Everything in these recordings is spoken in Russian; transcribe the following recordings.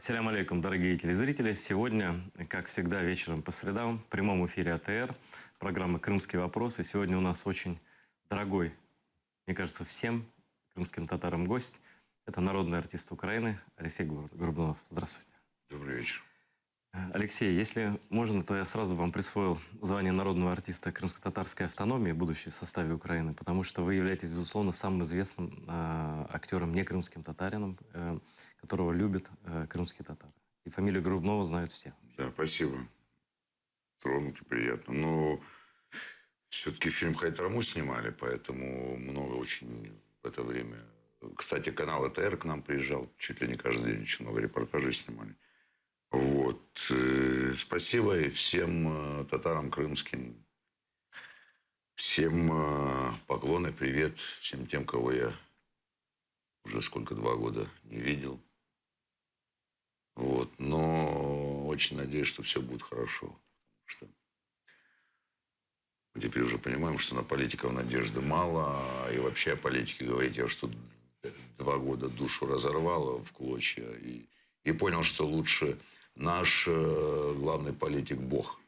Салям алейкум, дорогие телезрители. Сегодня, как всегда, вечером по средам в прямом эфире АТР, программа «Крымские вопросы». Сегодня у нас очень дорогой, мне кажется, всем крымским татарам гость. Это народный артист Украины Алексей Горбунов. Здравствуйте. Добрый вечер. Алексей, если можно, то я сразу вам присвоил звание народного артиста крымско-татарской автономии, будущей в составе Украины, потому что вы являетесь, безусловно, самым известным актером, не крымским татарином, которого любят крымские татары. И фамилию Горбунова знают все. Да, спасибо. Тронут и приятно. Но все-таки фильм Хайтраму снимали, поэтому много очень в это время. Кстати, канал АТР к нам приезжал чуть ли не каждый день, очень много репортажей снимали. Вот. Спасибо и всем татарам крымским. Всем поклоны, привет. Всем тем, кого я уже 2 года не видел. Вот. Но очень надеюсь, что все будет хорошо. Потому что мы теперь уже понимаем, что на политиков надежды мало. И вообще о политике говорить, я что 2 года душу разорвало в клочья. И понял, что лучше наш главный политик Бог.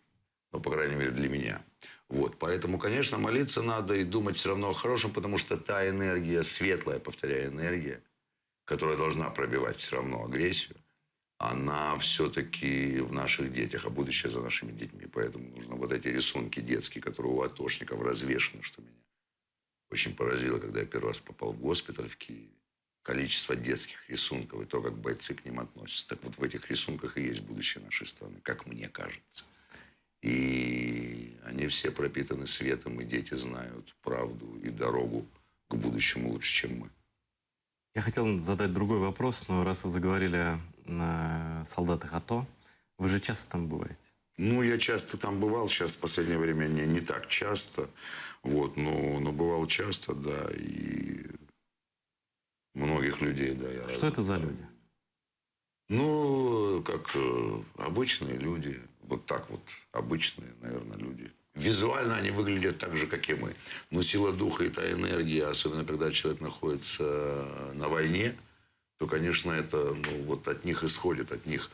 Ну, по крайней мере, для меня. Вот. Поэтому, конечно, молиться надо и думать все равно о хорошем, потому что та энергия, светлая, повторяю, энергия, которая должна пробивать все равно агрессию, она все-таки в наших детях, а будущее за нашими детьми. Поэтому нужно вот эти рисунки детские, которые у атошников развешаны, что меня очень поразило, когда я первый раз попал в госпиталь в Киеве. Количество детских рисунков и то, как бойцы к ним относятся. Так вот в этих рисунках и есть будущее нашей страны, как мне кажется. И они все пропитаны светом, и дети знают правду и дорогу к будущему лучше, чем мы. Я хотел задать другой вопрос, но раз вы заговорили о солдатах АТО, вы же часто там бываете? Ну, я часто там бывал, сейчас в последнее время не так часто, вот, но бывал часто, да, и многих людей, да. Что это за люди? Ну, как обычные люди, вот так вот, обычные, наверное, люди. Визуально они выглядят так же, как и мы. Но сила духа и та энергия, особенно когда человек находится на войне, то, конечно, это, ну, вот от них исходит, от них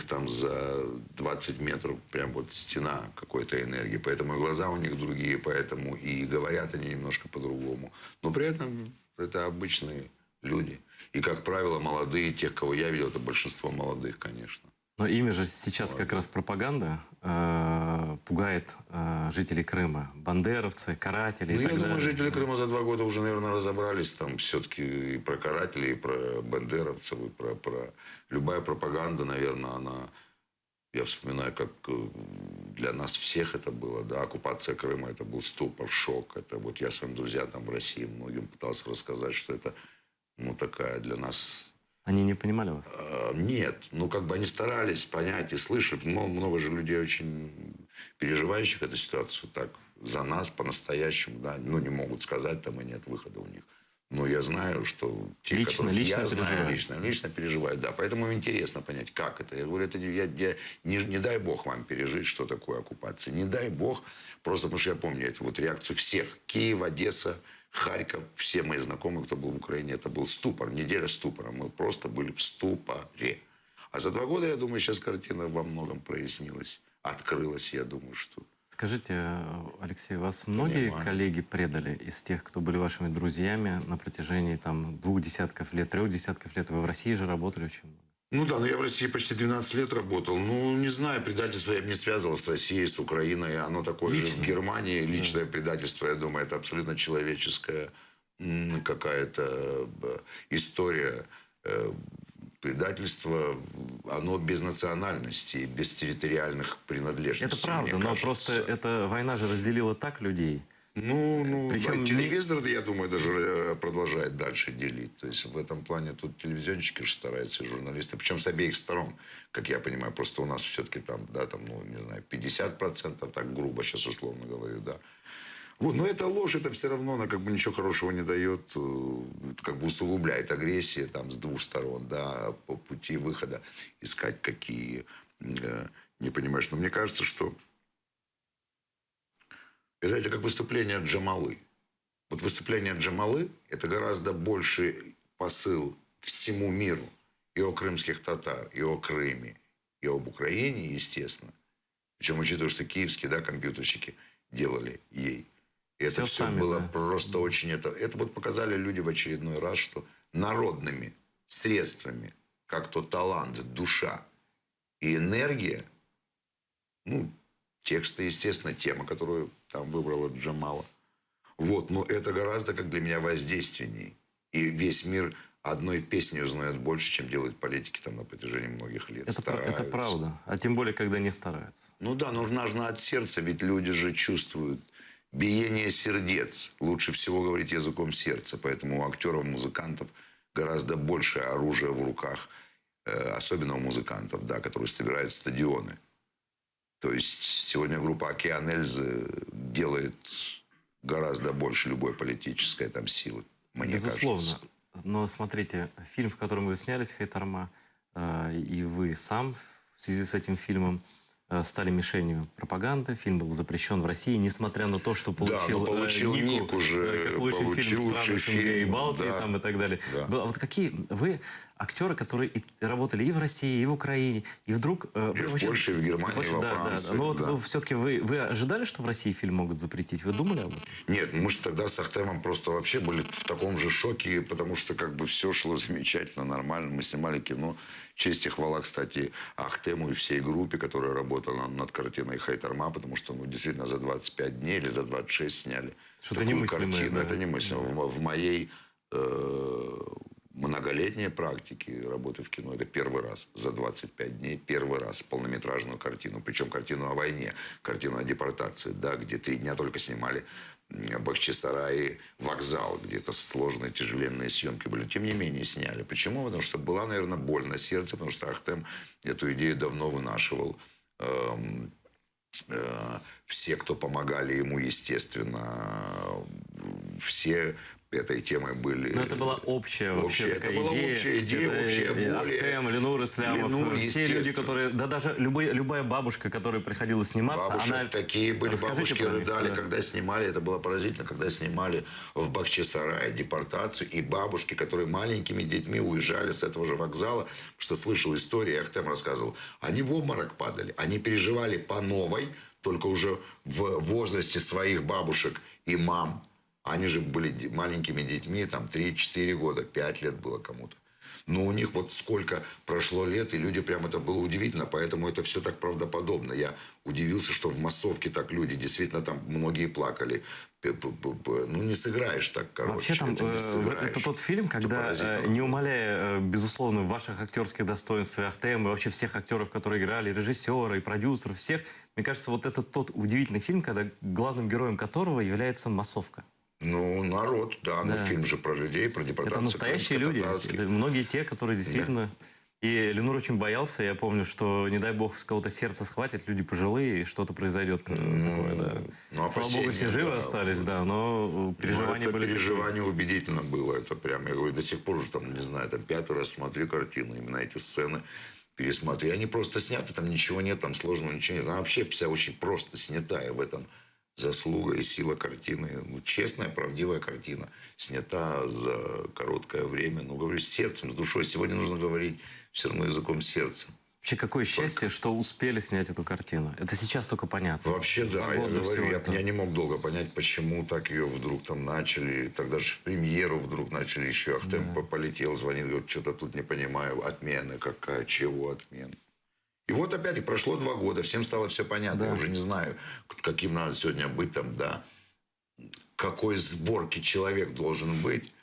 там за 20 метров прям вот стена какой-то энергии. Поэтому и глаза у них другие, поэтому и говорят они немножко по-другому. Но при этом это обычные люди. И, как правило, молодые, тех, кого я видел, это большинство молодых, конечно. Но ими же сейчас как раз пропаганда пугает жителей Крыма. Бандеровцы, каратели и так далее. Я думаю, жители Крыма за 2 года уже, наверное, разобрались там все-таки и про карателей, и про бандеровцев, и про... Любая пропаганда, наверное, она... Я вспоминаю, как для нас всех это было, да, оккупация Крыма, это был ступор, шок. Это вот я своим друзьям там в России многим пытался рассказать, что это, ну, такая для нас... Они не понимали вас? Нет. Ну, как бы они старались понять и слышать. Много же людей очень переживающих эту ситуацию так за нас по-настоящему, да, ну, не могут сказать, там и нет выхода у них. Но я знаю, что те, лично переживают, да. Поэтому им интересно понять, как это. Я говорю, это не дай бог вам пережить, что такое оккупация. Не дай бог, просто потому что я помню эту вот реакцию всех. Киев, Одесса, Харьков, все мои знакомые, кто был в Украине, это был ступор, неделя ступора. Мы просто были в ступоре. А за 2 года, я думаю, сейчас картина во многом прояснилась, открылась, я думаю, что... Скажите, Алексей, вас многие коллеги предали из тех, кто были вашими друзьями на протяжении там 2 десятков лет, 3 десятков лет? Вы в России же работали очень много. Ну да, но я в России почти 12 лет работал. Ну, не знаю, предательство я бы не связывал с Россией, с Украиной. Оно такое же в Германии. Личное предательство, я думаю, это абсолютно человеческая какая-то история. Предательство, оно без национальности, без территориальных принадлежностей. Это правда, но просто эта война же разделила так людей. Причем телевизор, я думаю, даже продолжает дальше делить. То есть в этом плане тут телевизионщики же стараются, и журналисты. Причем с обеих сторон, как я понимаю. Просто у нас все-таки там, да, там, ну, не знаю, 50%, так грубо сейчас условно говорю, да. Вот, но эта ложь, это все равно, она как бы ничего хорошего не дает, как бы усугубляет агрессию там с 2 сторон, да, по пути выхода искать какие, не понимаешь. Но мне кажется, что это как выступление Джамалы. Вот выступление Джамалы – это гораздо больший посыл всему миру и о крымских татар, и о Крыме, и об Украине, естественно. Причем, учитывая, что киевские, да, компьютерщики делали ей. И это Всё все сами, было да. просто очень... Это вот показали люди в очередной раз, что народными средствами, как то талант, душа и энергия, ну, тексты, естественно, тема, которую там выбрала Джамала. Вот, но это гораздо, как для меня, воздейственней. И весь мир одной песней узнает больше, чем делают политики там на протяжении многих лет. Это Стараются. правда. А тем более, когда не стараются. Ну да, нужно же от сердца, ведь люди же чувствуют биение сердец. Лучше всего говорить языком сердца. Поэтому у актеров, музыкантов гораздо больше оружия в руках, особенно у музыкантов, да, которые собирают стадионы. То есть сегодня группа «Океан Эльзы» делает гораздо больше любой политической там силы, мне Безусловно. кажется. Но смотрите, фильм, в котором вы снялись, Хайтарма, и вы сам в связи с этим фильмом стали мишенью пропаганды. Фильм был запрещен в России, несмотря на то, что получил, но получил Ник уже, как лучший получил фильм лучший стран СНГ и фильм, Балтии да. там, и так далее. Да. А вот какие вы актеры, которые работали и в России, и в Украине, и вдруг... И в Польше, и в Германии, и во Франции. Но вот да. все-таки вы ожидали, что в России фильм могут запретить? Вы думали об этом? Нет, мы же тогда с Ахтемом просто вообще были в таком же шоке, потому что как бы все шло замечательно, нормально. Мы снимали кино. Честь и хвала, кстати, Ахтему и всей группе, которая работала над картиной Хайтарма, потому что, ну, действительно, за 25 дней или за 26 сняли Что-то такую немыслимое, картину. да. Это немыслимо. В моей многолетней практике работы в кино это первый раз за 25 дней, первый раз полнометражную картину. Причем картину о войне, картину о депортации, да, где 3 дня только снимали Бахчисарай, вокзал, где это сложные, тяжеленные съемки были. Тем не менее, сняли. Почему? Потому что была, наверное, боль на сердце, потому что Ахтем эту идею давно вынашивал. Все, кто помогали ему, естественно, все этой темой были... Но это была общая вообще такая это была идея. общая идея, Это общая и боль. Ахтем, Ленур Ислямов, Ленур, все люди, естественно. которые... Да даже любая бабушка, которая приходила сниматься, Бабушек она... такие были, Расскажите бабушки про них, рыдали, да. когда снимали, это было поразительно, когда снимали в Бахчисарае депортацию, и бабушки, которые маленькими детьми уезжали с этого же вокзала, потому что слышал истории, Ахтем рассказывал, они в обморок падали, они переживали по новой, только уже в возрасте своих бабушек и мам. Они же были маленькими детьми, там 3-4 года, 5 лет было кому-то. Но у них вот сколько прошло лет, и люди прям это было удивительно, поэтому это все так правдоподобно. Я удивился, что в массовке так люди, действительно там многие плакали. Ну, не сыграешь так, короче. Вообще там это не сыграешь. это тот фильм, когда, поразительно. не умаляя, безусловно, ваших актерских достоинств, и Ахтема, и вообще всех актеров, которые играли, режиссера, и продюсеров, всех, мне кажется, вот это тот удивительный фильм, когда главным героем которого является массовка. Ну, народ, да. Ну, Да. фильм же про людей, про депортацию. Это настоящие люди. крымско-татарских. Это многие те, которые действительно... И Ленур очень боялся. Я помню, что, не дай бог, с кого-то сердце схватит, люди пожилые, и что-то произойдет такое, да. Ну, Слава богу, все опасения, живы да. остались, да, но переживания это были... переживание убедительно было. Это прям, я говорю, до сих пор уже, там, не знаю, там 5-й раз смотрю картину, именно эти сцены пересмотрю. И они просто сняты, там ничего нет, там сложного ничего нет. Она вообще вся очень просто снятая, в этом заслуга и сила картины. Ну, честная, правдивая картина. Снята за короткое время. Ну, говорю, с сердцем, с душой. Сегодня нужно говорить все равно языком сердца. Вообще, какое счастье, что успели снять эту картину. Это сейчас только понятно. Вообще, За да, я год до говорю, всего я этого. не мог долго понять, почему так ее вдруг там начали. Тогда же в премьеру вдруг начали еще. Ахтем полетел, звонил, говорит, что-то тут не понимаю. Отмена какая, чего отмена? И вот опять, и прошло 2 года, всем стало все понятно. Да. Я уже не знаю, каким надо сегодня быть там, да. Какой сборки человек должен быть.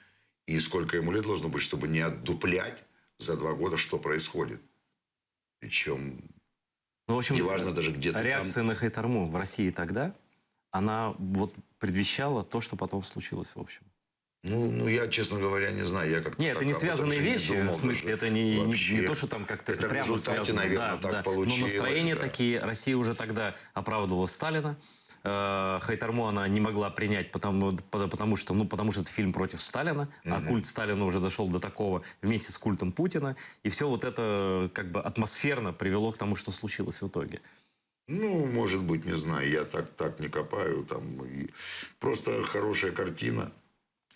И сколько ему лет должно быть, чтобы не отдуплять за 2 года, что происходит. Причем... Ну, в общем, Неважно даже, где ты реакция на Хайтарму в России тогда, она вот предвещала то, что потом случилось, в общем. Ну, я, честно говоря, не знаю. Я как-то Нет, это так не об этом связанные же не вещи, думал в смысле, даже. это не Вообще. то, что там как-то Это в прямо результате, связано. наверное, так Но получилось, настроения да. такие. Россия уже тогда оправдывала Сталина. Хайтарму она не могла принять, потому что это фильм против Сталина, а культ Сталина уже дошел до такого вместе с культом Путина. И все вот это как бы атмосферно привело к тому, что случилось в итоге. Ну, может быть, не знаю. Я так не копаю. Там, и просто хорошая картина.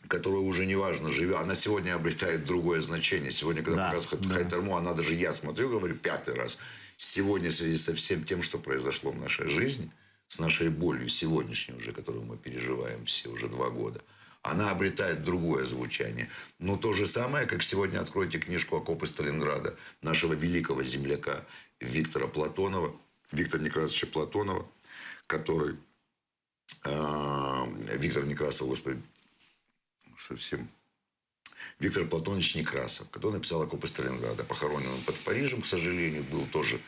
которая уже неважно живет, она сегодня обретает другое значение. Сегодня, когда Да, показывают да. Хайтарму, она даже я смотрю, говорю, 5-й раз. Сегодня в связи со всем тем, что произошло в нашей жизни, с нашей болью сегодняшней уже, которую мы переживаем все уже 2 года, она обретает другое звучание. Но то же самое, как сегодня откройте книжку «Окопы Сталинграда» нашего великого земляка Виктора Некрасовича Платонова, который... Виктор Некрасов, господи, совсем... Виктор Платонович Некрасов, который написал «Окопы Сталинграда». Похоронен он под Парижем, к сожалению, был тоже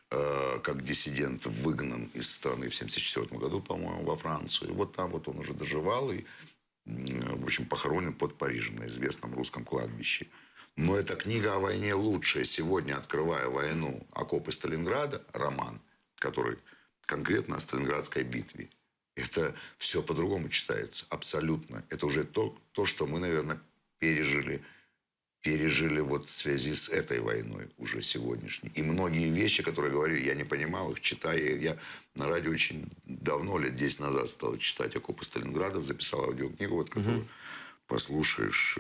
как диссидент выгнан из страны в 1974 году, по-моему, во Францию. И вот там вот он уже доживал и, в общем, похоронен под Парижем на известном русском кладбище. Но эта книга о войне лучшая. Сегодня, открывая войну «Окопы Сталинграда», роман, который конкретно о Сталинградской битве, это все по-другому читается, абсолютно. Это уже то, что мы, наверное, пережили вот в связи с этой войной уже сегодняшней. И многие вещи, которые говорю, я не понимал их, читая. Я на радио очень давно, лет 10 назад, стал читать «Окопы Сталинграда», записал аудиокнигу, вот, которую послушаешь,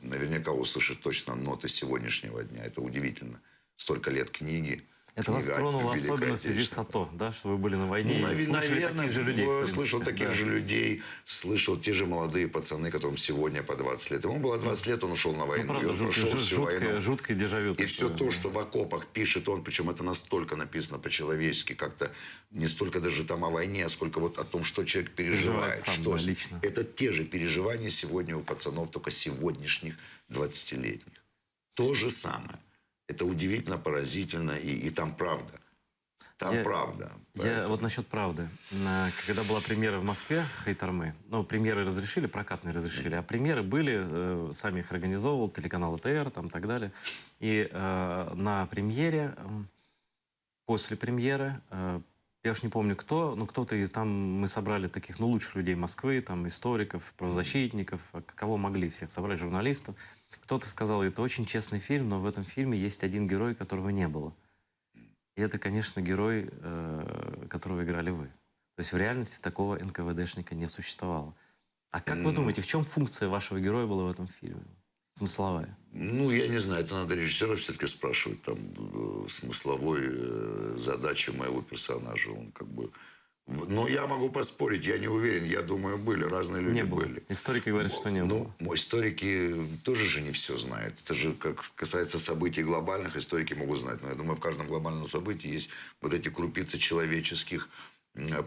наверняка услышишь точно ноты сегодняшнего дня. Это удивительно. Столько лет книги. Это вас тронуло особенно в связи с АТО, да, что вы были на войне и слышали таких же людей. Слышал таких же людей, слышал те же молодые пацаны, которым сегодня по 20 лет. Ему было 20 лет, он ушел на войну. Ну, правда, жуткое дежавю. И все то, что в окопах пишет он, причем это настолько написано по-человечески, как-то не столько даже там о войне, а сколько вот о том, что человек переживает. Сам, что да, лично. Это те же переживания сегодня у пацанов, только сегодняшних 20-летних. То же самое. Это удивительно, поразительно, и там правда. Там правда. Я вот насчет правды. Когда была премьера в Москве Хайтармы, ну, премьеры разрешили, прокатные разрешили, а премьеры были, сами их организовывал, телеканал АТР, там, и так далее. И на премьере, после премьеры, я уж не помню кто, но кто-то из там, мы собрали таких, ну, лучших людей Москвы, там, историков, правозащитников, кого могли, всех собрать, журналистов. Кто-то сказал, это очень честный фильм, но в этом фильме есть один герой, которого не было. И это, конечно, герой, которого играли вы. То есть в реальности такого НКВДшника не существовало. А как вы думаете, в чем функция вашего героя была в этом фильме? Смысловая. Ну, я не знаю, это надо режиссера все-таки спрашивать. Там смысловой задачи моего персонажа. Он как бы... Но я могу поспорить, я не уверен. Я думаю, были, разные люди Не было. были. Историки говорят, что не было. Ну, историки тоже же не все знают. Это же, как касается событий глобальных, историки могут знать. Но я думаю, в каждом глобальном событии есть вот эти крупицы человеческих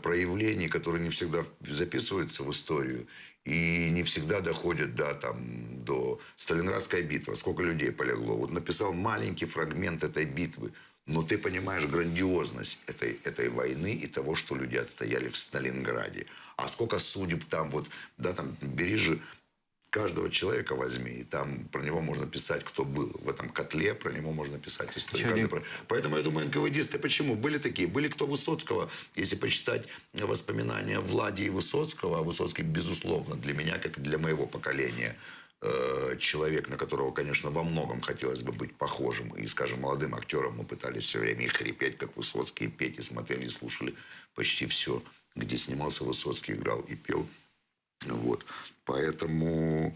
проявлений, которые не всегда записываются в историю и не всегда доходят до Сталинградской битвы. Сколько людей полегло. Вот написал маленький фрагмент этой битвы. Но ты понимаешь грандиозность этой войны и того, что люди отстояли в Сталинграде. А сколько судеб там, вот, да, там, бери же каждого человека возьми, и там про него можно писать, кто был в этом котле, про него можно писать историю. Поэтому я думаю, НКВДисты почему? Были такие, были кто Высоцкого, если почитать воспоминания Влади и Высоцкого, а Высоцкий, безусловно, для меня, как и для моего поколения, человек, на которого, конечно, во многом хотелось бы быть похожим. И, скажем, молодым актерам мы пытались все время и хрипеть, как Высоцкий, и петь, и смотрели, и слушали почти все, где снимался Высоцкий, играл и пел. Вот. Поэтому,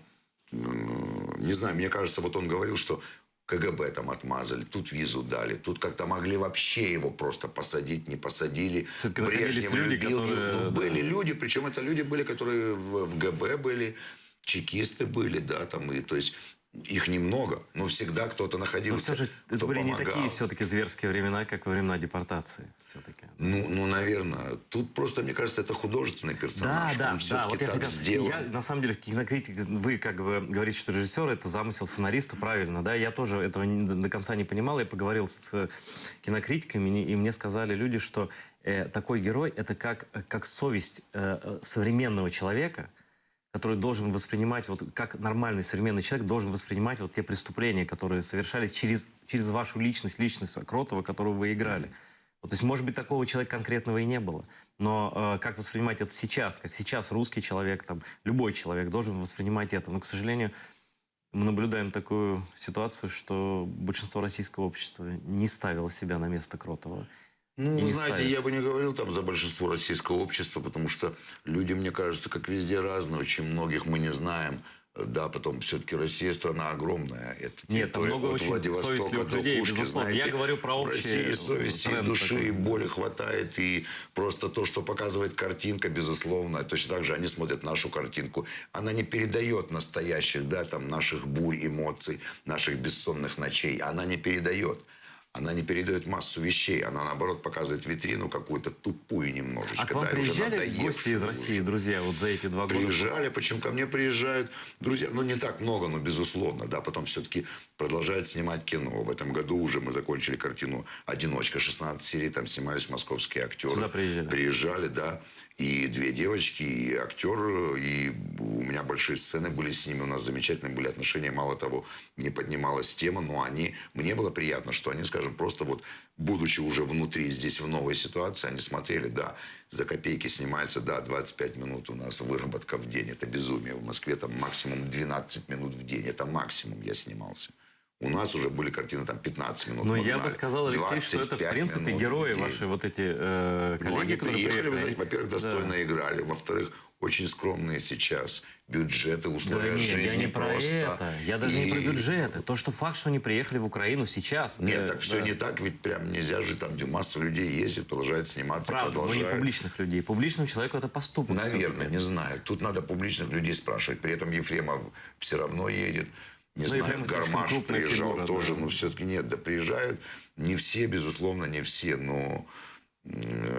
не знаю, мне кажется, вот он говорил, что КГБ там отмазали, тут визу дали, тут как-то могли вообще его просто посадить, не посадили. Брежнев люди, которые... были люди, причем это люди были, которые в ГБ были, чекисты были, да, там, и, то есть, их немного, но всегда кто-то находился. Но все же это были не такие все-таки зверские времена, как во времена депортации. Все-таки. Ну, наверное. Тут просто, мне кажется, это художественный персонаж. Да. Вот я хотел сделан. на самом деле, в кинокритике, вы как бы говорите, что режиссер это замысел сценариста, правильно, да? Я тоже этого до конца не понимал. Я поговорил с кинокритиками, и мне сказали люди, что такой герой это как совесть современного человека, который должен воспринимать, вот как нормальный современный человек должен воспринимать вот те преступления, которые совершались через вашу личность Кротова, которую вы играли. Вот, то есть, может быть, такого человека конкретного и не было. Но как воспринимать это сейчас? Как сейчас русский человек, там, любой человек должен воспринимать это. Но, к сожалению, мы наблюдаем такую ситуацию, что большинство российского общества не ставило себя на место Кротова. Ну, и вы не знаете, ставят? я бы не говорил там за большинство российского общества, потому что люди, мне кажется, как везде разные, очень многих мы не знаем. Да, потом все-таки Россия страна огромная. Это Нет, там территория много от очень Владивостока совестливых до людей, Пушки. безусловно. Я Знаете, говорю про в общий России совести, и тренд души, такой. и боли хватает. И просто то, что показывает картинка, безусловно, точно так же они смотрят нашу картинку. Она не передает настоящих, да, там, наших бурь, эмоций, наших бессонных ночей. Она не передает. Она не передает массу вещей. Она, наоборот, показывает витрину какую-то тупую немножечко. А к вам да, и уже приезжали надоевшую гости из уже. России, друзья, вот за эти 2 года? Приезжали, причем ко мне приезжают друзья, ну не так много, но безусловно, да, потом все-таки продолжают снимать кино. В этом году уже мы закончили картину «Одиночка», 16 серий, там снимались московские актеры. Сюда приезжали? Приезжали, да. И 2 девочки, и актер, и у меня большие сцены были с ними, у нас замечательные были отношения, мало того, не поднималась тема, но мне было приятно, что они, скажем, просто вот, будучи уже внутри, здесь в новой ситуации, они смотрели, да, за копейки снимается, да, 25 минут у нас выработка в день, это безумие. В Москве там максимум 12 минут в день, это максимум я снимался. У нас уже были картины там 15 минут. Но я бы сказал, Алексей, что это, в 25 принципе, минут герои в день. ваши, вот эти Ну, коллеги, они которые приехали, вы знаете, приехали. во-первых, достойно играли. Во-вторых, очень скромные сейчас бюджеты, условия Да нет, жизни. я не про просто. это. Я даже не про бюджеты. То, что факт, что они приехали в Украину сейчас. Нет, так все да. не так, ведь прям нельзя же там, где масса людей ездит, продолжает сниматься, Правда, но не продолжает. публичных людей. Публичному человеку это поступок. Наверное, всё-таки. не знаю. Тут надо публичных людей спрашивать. При этом Ефремов все равно едет. Не знаю, Ефремов слишком Гармаш крупная приезжал фигура, тоже, да. но все-таки нет, да приезжают. Не все, безусловно, не все, но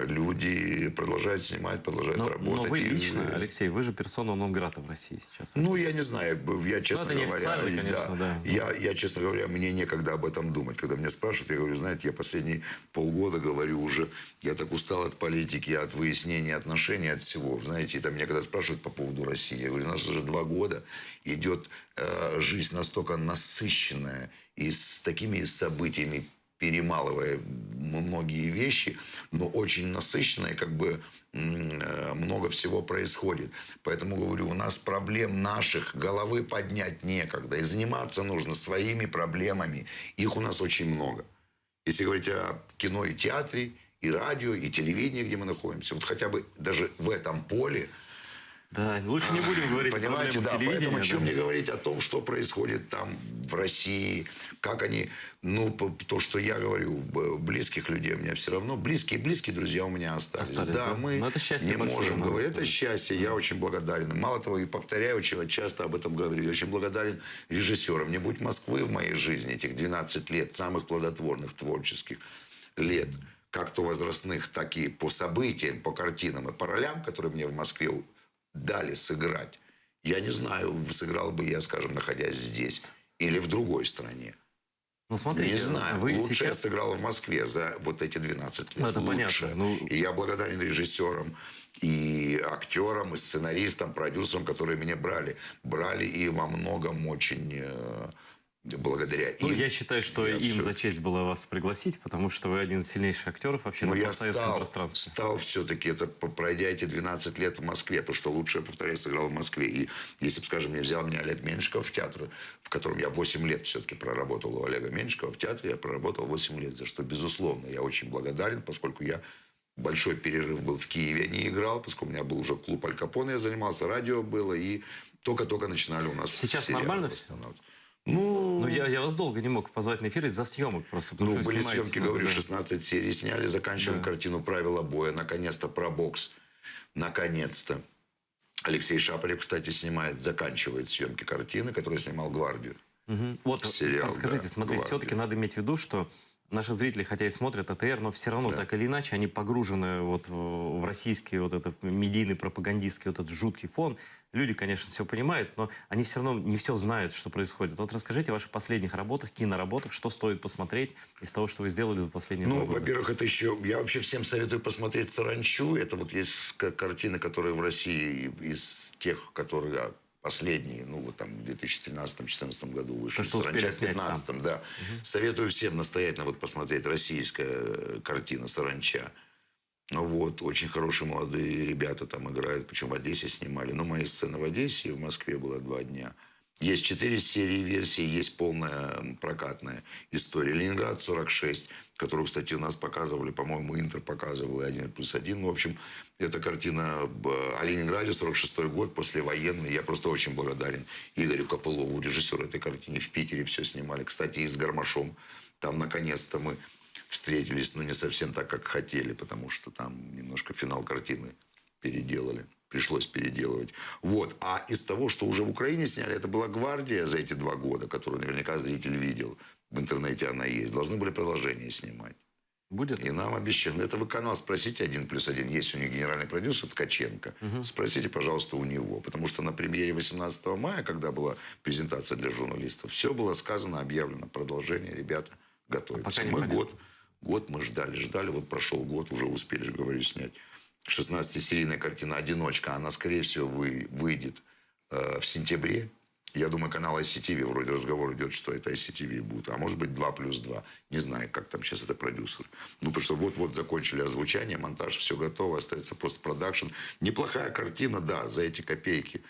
люди продолжают снимать, продолжают работать. Но вы И- лично, Алексей, вы же персона нон-грата в России сейчас. Ну, я не знаю, я, честно это не говоря, официально, конечно, да. Я, честно говоря, мне некогда об этом думать. Когда меня спрашивают, я говорю, знаете, я последние полгода говорю уже, я так устал от политики, от выяснения отношений, от всего. Знаете, и там меня когда спрашивают по поводу России, я говорю, у нас уже 2 года идет жизнь настолько насыщенная и с такими событиями, перемалывая многие вещи, но очень насыщенно, и как бы много всего происходит. Поэтому, говорю, у нас проблем наших головы поднять некогда. И заниматься нужно своими проблемами. Их у нас очень много. Если говорить о кино и театре, и радио, и телевидении, где мы находимся, вот хотя бы даже в этом поле, Да, лучше не будем говорить про понимаете, проблемы да, поэтому телевидения. чем да. мне говорить о том, что происходит там в России, как они, ну, то, что я говорю, близких людей у меня все равно, близкие друзья у меня остались. Остались, да, да? мы Но это счастье не большое, можем надо говорить, это сказать. счастье, я очень благодарен. Мало того, и повторяю, очень часто об этом говорю, я очень благодарен режиссерам. Не будь Москвы в моей жизни, этих 12 лет, самых плодотворных творческих лет, как то возрастных, так и по событиям, по картинам и по ролям, которые мне в Москве дали сыграть. Я не знаю, сыграл бы я, скажем, находясь здесь или в другой стране. Ну, смотрите, Не знаю. вы Лучше я сейчас... сыграл в Москве за вот эти 12 лет. Ну, это Лучше. понятно. Ну- И я благодарен режиссерам, и актерам, и сценаристам, продюсерам, которые меня брали. Брали и во многом очень благодаря Ну, им. я считаю, что я им всё- за честь было вас пригласить, потому что вы один из сильнейших актеров вообще Но на я постсоветском пространстве. стал все-таки, это пройдя эти 12 лет в Москве, потому что лучше, я повторяю, сыграл в Москве. И если бы, скажем, взял меня Олег Меньшиков в театр, в котором я 8 лет все-таки проработал у Олега Меньшикова, в театре я проработал 8 лет, за что, безусловно, я очень благодарен, поскольку я большой перерыв был в Киеве, я не играл, поскольку у меня был уже клуб Аль Капоне, я занимался, радио было, и только-только начинали у нас Сейчас сериалы нормально всё? восстанавливаться. Ну, Ну, я вас долго не мог позвать на эфир из-за съемок просто. потому ну, что вы были снимаете съемки, много, говорю, да. 16 серий сняли, заканчиваем картину «Правила боя». Наконец-то про бокс. Наконец-то. Алексей Шапарев, кстати, заканчивает съемки картины, которую снимал «Гвардию». Мгм. Вот, Сериал, скажите, да, смотрите, «Гвардия». все-таки надо иметь в виду, что наши зрители, хотя и смотрят АТР, но все равно, так или иначе, они погружены вот в российский вот этот медийный пропагандистский вот этот жуткий фон. Люди, конечно, все понимают, но они все равно не все знают, что происходит. Вот расскажите о ваших последних работах, киноработах, что стоит посмотреть из того, что вы сделали за последние 2 Ну, года. во-первых, это еще... Я вообще всем советую посмотреть «Саранчу». Это вот есть картины, которые в России из тех, которые последние, ну, вот там в 2013-2014 году вышли. То, что успели «Саранча» в снять там. 2015, да. Советую всем настоятельно вот посмотреть российская картина «Саранча». Вот, очень хорошие молодые ребята там играют, причем в Одессе снимали. Ну, мои сцены в Одессе и в Москве было 2 дня. Есть 4 серии версий, есть полная прокатная история. «Ленинград 46», которую, кстати, у нас показывали, по-моему, Интер показывал, и «1+1». Ну, в общем, эта картина о Ленинграде, 46-й год, послевоенный. Я просто очень благодарен Игорю Копылову, режиссеру этой картины. В Питере все снимали. Кстати, и с Гармашом. Там, наконец-то, мы встретились, но не совсем так, как хотели, потому что там немножко финал картины переделали. Пришлось переделывать. Вот. А из того, что уже в Украине сняли, это была «Гвардия» за эти 2 года, которую наверняка зритель видел. В интернете она есть. Должны были продолжение снимать. Будет? И нам обещали. Это вы канал спросите, 1+1. Есть у них генеральный продюсер Ткаченко. Спросите, пожалуйста, у него. Потому что на премьере 18 мая, когда была презентация для журналистов, все было сказано, объявлено. Продолжение, ребята, готовимся. Пока Мы непонятно. год мы ждали. Вот прошел год, уже успели, говорю, снять. 16-серийная картина «Одиночка». Она, скорее всего, выйдет в сентябре. Я думаю, канал ICTV, вроде разговор идет, что это ICTV будет. А может быть 2+2. Не знаю, как там сейчас это продюсер. Ну, потому что вот-вот закончили озвучание, монтаж, все готово, остается постпродакшн. Неплохая картина, да, за эти копейки.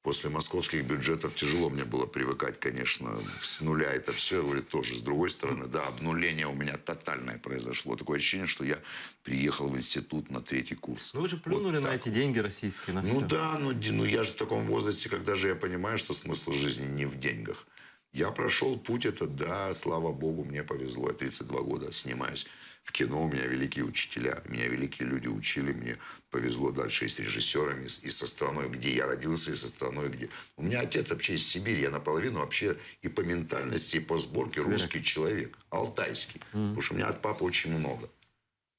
После московских бюджетов тяжело мне было привыкать, конечно, с нуля это все. Говорит, тоже с другой стороны, да, обнуление у меня тотальное произошло. Такое ощущение, что я приехал в институт на 3-й курс. Ну вы же плюнули Вот на так эти деньги российские, на Ну все. да, ну я же в таком возрасте, когда же я понимаю, что смысл жизни не в деньгах. Я прошел путь этот, да, слава богу, мне повезло. Я 32 года снимаюсь в кино, у меня великие учителя, меня великие люди учили, мне повезло дальше и с режиссерами, и со страной, где я родился, и со страной, где... У меня отец вообще из Сибири, я наполовину вообще и по ментальности, и по сборке Сибиряк. русский человек, алтайский. Потому что у меня от папы очень много.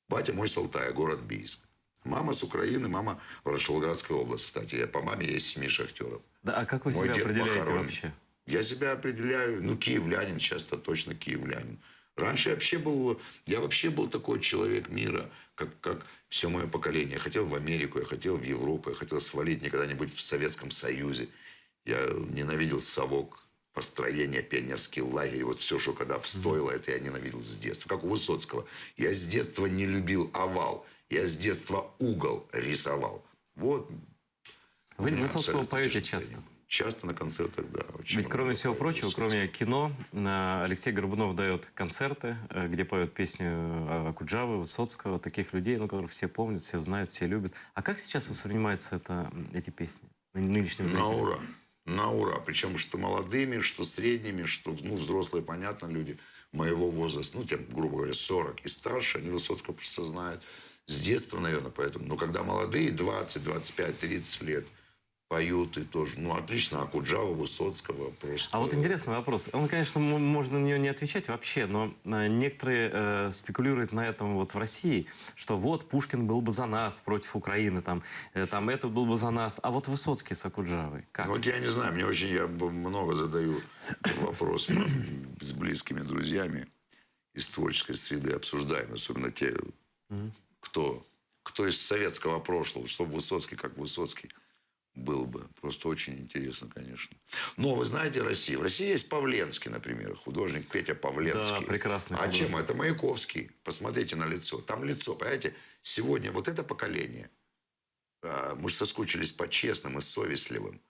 Батя мой с Алтая, город Бийск. Мама с Украины, мама Ворошиловградская область, кстати. Я по маме есть 7 шахтеров. Да, а как вы Мой себя дед определяете похоронен. вообще? Я себя определяю, ну, киевлянин, сейчас-то точно киевлянин. Раньше я вообще был такой человек мира, как все мое поколение. Я хотел в Америку, я хотел в Европу, я хотел свалить никогда-нибудь в Советском Союзе. Я ненавидел совок, построение, пионерский лагерь. Вот все, что когда встоило, это я ненавидел с детства. Как у Высоцкого. Я с детства не любил овал. Я с детства угол рисовал. Вот. у Вы меня Высоцкого абсолютно поете те же часто? ценности. Часто на концертах, да. очень Ведь, кроме много всего пою прочего, Высоцкого. кроме кино, Алексей Горбунов дает концерты, где поет песню Акуджавы, Высоцкого, таких людей, ну, которых все помнят, все знают, все любят. А как сейчас воспринимаются эти песни нынешним На зрителям? ура. На ура. Причем что молодыми, что средними, что взрослые, понятно, люди моего возраста, тем, грубо говоря, 40 и старше, они Высоцкого просто знают с детства, наверное, поэтому. Но когда молодые, 20, 25, 30 лет, поют и тоже, отлично, Акуджава, Высоцкого просто... А вот интересный вопрос. Он, конечно, можно на нее не отвечать вообще, но некоторые спекулируют на этом вот в России, что вот Пушкин был бы за нас против Украины, там это был бы за нас, а вот Высоцкий с Акуджавой. Как? Вот я не знаю, я много задаю вопрос с близкими друзьями из творческой среды, обсуждаем, особенно те, кто из советского прошлого, чтобы Высоцкий, как Высоцкий был бы. Просто очень интересно, конечно. Но вы знаете Россию. В России есть Павленский, например, художник Петя Павленский. Да, прекрасный А художник. чем? Это Маяковский. Посмотрите на лицо. Там лицо, понимаете? Сегодня вот это поколение, мы же соскучились по честным и совестливым.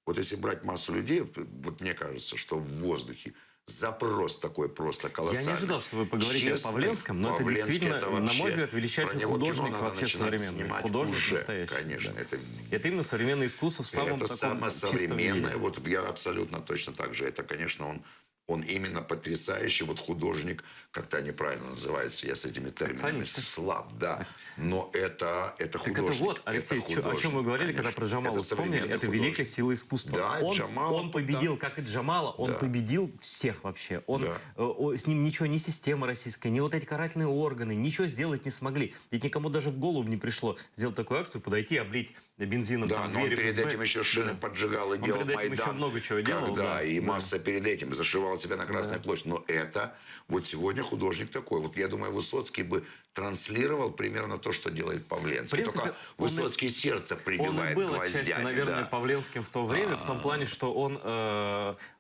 Вот если брать массу людей, вот мне кажется, что в воздухе запрос такой просто колоссальный. Я не ожидал, что вы поговорите Честный. о Павленском, но это Павленский действительно, это на вообще- мой взгляд, про величайший него кино художник надо вообще начинать современный. снимать Художник уже, настоящий. конечно. Да. Это Это именно современное искусство в самом это таком самое чистом современное. виде. Вот я абсолютно точно так же. Это, конечно, он именно потрясающий художник, как-то они правильно называются. Я с этими терминами Акционисты. слаб, да. Но это Так художник. это вот, Алексей, это о чем художник, мы говорили, конечно. когда про Джамала Это вспомнили, современный это художник. великая сила искусства. Да, Джамала, он победил, да. как и Джамала, он Да. победил всех вообще. Да. С ним ничего, ни система российская, ни вот эти карательные органы, ничего сделать не смогли. Ведь никому даже в голову не пришло сделать такую акцию, подойти, облить бензином Да, там, но он двери перед ФСБ. этим еще шины поджигал и Он делал перед этим Майдан. еще много чего делал, Когда, да. и Да. масса перед этим зашивала себя на Красной площади. Но это вот сегодня художник такой. Вот я думаю, Высоцкий бы транслировал примерно то, что делает Павленский. В принципе, Только он Высоцкий сердце Он и прибивает был гвоздями. отчасти, наверное, да. Павленским в то время, в том плане, что он...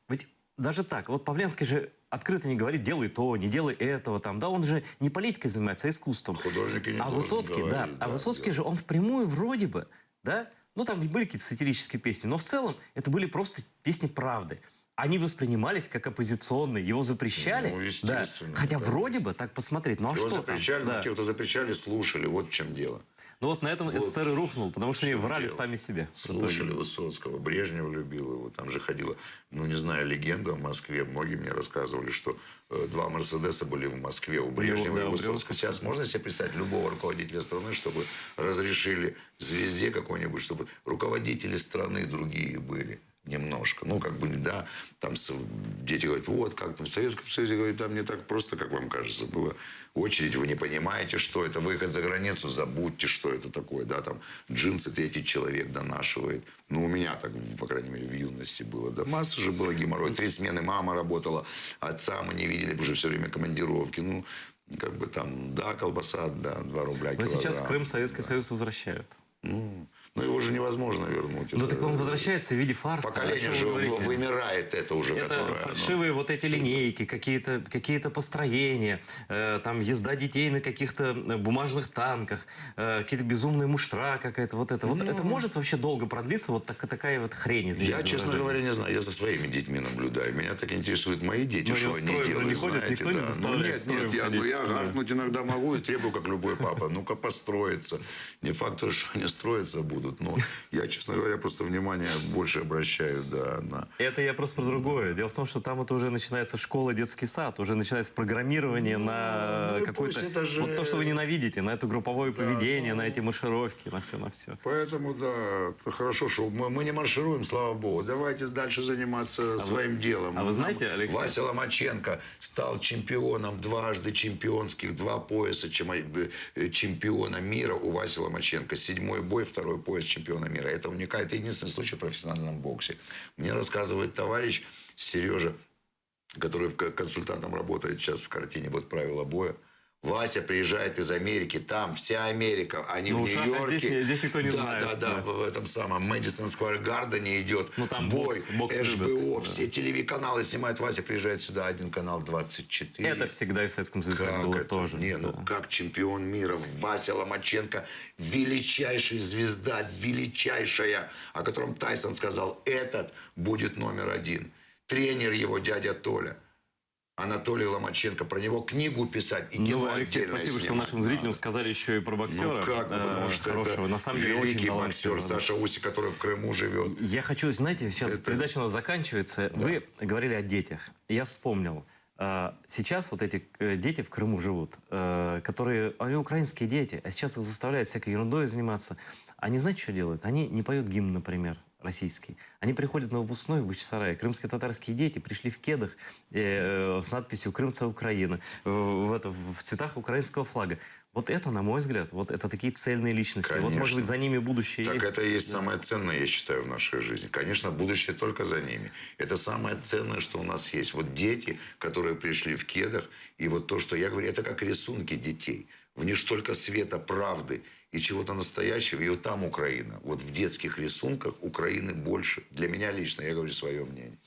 ведь даже так, вот Павленский же открыто не говорит, делай то, не делай этого, там, да, он же не политикой занимается, а искусством. Художники не А должен Высоцкий, говорить, а да, Высоцкий да. же, он впрямую вроде бы, да, Ну, там были какие-то сатирические песни, но в целом это были просто песни правды. Они воспринимались как оппозиционные, его запрещали. Ну, Да. естественно, Хотя да. вроде бы так посмотреть, ну а Его что там? запрещали, но Да. те, кто запрещали, слушали. Вот в чем дело. Ну вот на этом Вот СССР и рухнул, потому что в они чем врали дело. сами себе. в итоге. Слушали Высоцкого. Брежнев любил его. Там же ходила, ну, не знаю, легенда в Москве. Многие мне рассказывали, что 2 Мерседеса были в Москве у Брежнева да, и у Высоцкого. Брюсова. Сейчас можно себе представить любого руководителя страны, чтобы разрешили звезде какой-нибудь, чтобы руководители страны другие были. Немножко. Ну, как бы, да, там дети говорят, вот, как там в Советском Союзе, говорят, там не так просто, как вам кажется, было. Очередь, вы не понимаете, что это, выход за границу, забудьте, что это такое, да, там, джинсы третий человек донашивает. Ну, у меня так, по крайней мере, в юности было, да, масса же было геморрой, 3 смены мама работала, отца мы не видели, потому что все время командировки, ну, как бы там, да, колбаса, да, 2 рубля Но килограмм. сейчас в Крым Советский Союз возвращают. Ну, его же невозможно вернуть. Ну Это- так он возвращается в виде фарса. О Поколение чем вы же говорите? вымирает это уже, Это которое... фальшивые вот эти линейки, какие-то построения, там езда детей на каких-то бумажных танках, какие-то безумные муштра какая-то. Вот это. Вот это может вообще долго продлиться, вот такая вот хрень, извините Я, за честно выражение? говоря, не знаю. Я за своими детьми наблюдаю. Меня так интересуют мои дети, Но что они в они строй уже делают, не ходят, знаете, никто не да. заставляет Ну, в строй нет, ходить. я Да. гаркнуть иногда могу и требую, как любой папа. Ну-ка, построиться. Не факт, что они строиться будут. Но я, честно говоря, просто внимание больше обращаю, да, на... Это я просто про другое. Дело в том, что там это уже начинается школа, детский сад, уже начинается программирование на ну и какой-то... пусть это же- Вот то, что вы ненавидите, на это групповое поведение, на эти маршировки, на все, на все. Поэтому, да, хорошо, что мы не маршируем, слава богу. Давайте дальше заниматься своим делом. а вы знаете, Алексей? Вася Ломаченко стал чемпионом, дважды чемпионских, 2 пояса чемпиона мира у Васи Ломаченко. 7-й бой, 2-й пояс чемпиона мира. Это уникально. Это единственный случай в профессиональном боксе. Мне рассказывает товарищ Сережа, который консультантом работает сейчас в картине «Вот правила боя». Вася приезжает из Америки, там вся Америка, они Ну, в в шахах Нью-Йорке. здесь никто не да, знает, Да, да. в этом самом Мэдисон Сквер Гардене идет Ну, там бой, бокс HBO, любят, все телеканалы снимают. Вася приезжает сюда, один канал 24. Это всегда и в Советском Союзе так было это? тоже. Не, ну да. как чемпион мира Вася Ломаченко, величайшая звезда, величайшая, о котором Тайсон сказал, этот будет номер 1. Тренер его дядя Толя. Анатолий Ломаченко. Про него книгу писать и кино Ну, Алексей, отдельно спасибо, что снимать нашим зрителям надо. сказали еще и про боксера. Ну как, ну, потому что хорошего. это На самом деле, великий очень боксер талантливый. Саша Уси, который в Крыму живет. Я хочу, знаете, сейчас Это- передача у нас заканчивается. Вы говорили о детях. И я вспомнил. Сейчас вот эти дети в Крыму живут, которые, они украинские дети, а сейчас их заставляют всякой ерундой заниматься. Они, знаете, что делают? Они не поют гимн, например, российский. Они приходят на выпускной в Бахчисарае. Крымские татарские дети пришли в кедах с надписью «Крымца Украина», в цветах украинского флага. Вот это, на мой взгляд, вот это такие цельные личности. Вот, может Конечно. быть, за ними будущее Так есть. это и есть самое ценное, я считаю, в нашей жизни. Конечно, будущее только за ними. Это самое ценное, что у нас есть. Вот дети, которые пришли в кедах, и вот то, что я говорю, это как рисунки детей. В них столько света, правды и чего-то настоящего. И вот там Украина. Вот в детских рисунках Украины больше. Для меня лично, я говорю свое мнение.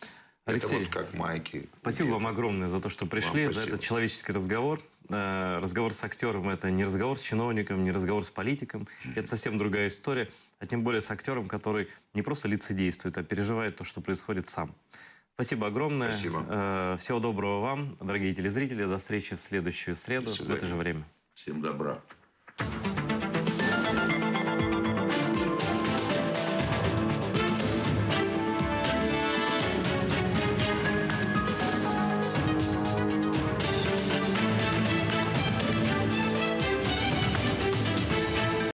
Алексей, это вот как майки. Спасибо вам огромное за то, что пришли, Вам за спасибо. этот человеческий разговор. Разговор с актером – это не разговор с чиновником, не разговор с политиком. Это совсем другая история. А тем более с актером, который не просто лицедействует, а переживает то, что происходит сам. Спасибо огромное. Спасибо. Всего доброго вам, дорогие телезрители. До встречи в следующую среду в это же время. Всем добра.